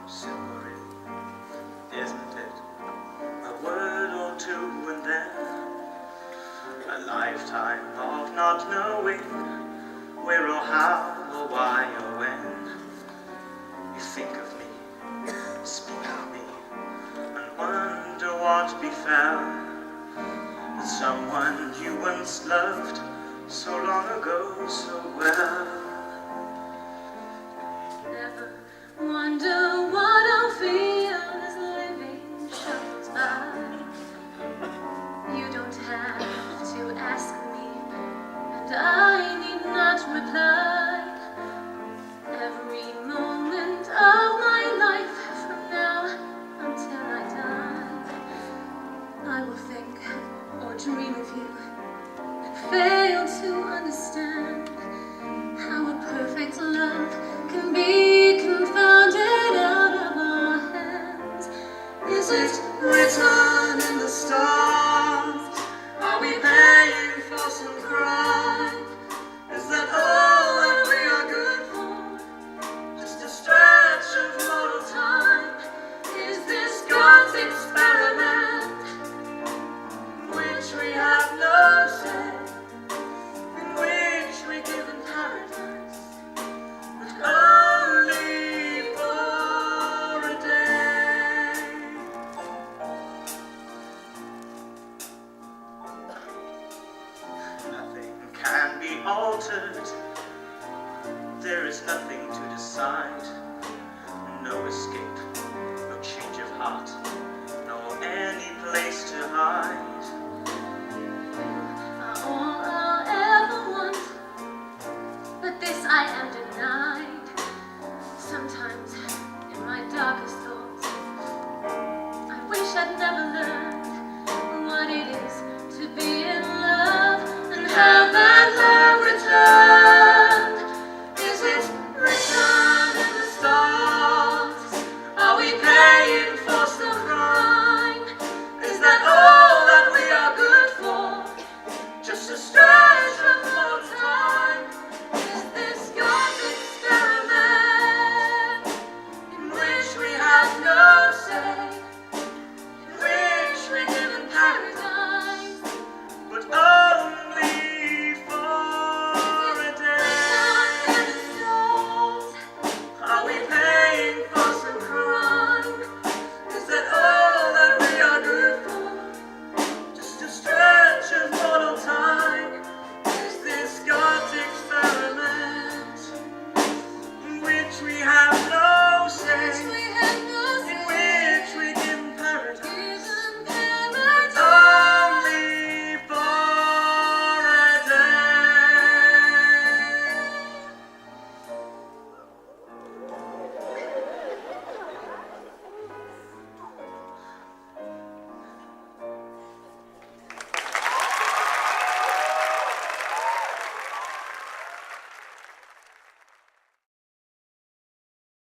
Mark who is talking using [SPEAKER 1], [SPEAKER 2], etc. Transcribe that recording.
[SPEAKER 1] Simple, isn't it? A word or two and then a lifetime of not knowing where or how or why or when. You think of me, speak of me, and wonder what befell with someone you once loved so long ago so well.
[SPEAKER 2] Never wonder what I'll feel as living shuffles by. You don't have to ask me, and I need not reply. Every moment of my life from now until I die, I will think or dream of you and fail to understand how a perfect love can be confounded out of our hands.
[SPEAKER 1] Is it written in the stars? Are we paying for some crime? Is that all that we are good for? Just a stretch of mortal time? Is this God's experiment, which we have no say, in which we give in paradise, but only for a day? Nothing can be altered. There is nothing to decide. No escape, no change of heart, no any place to hide.
[SPEAKER 2] All I'll ever want, but this I am denied. Sometimes in my darkest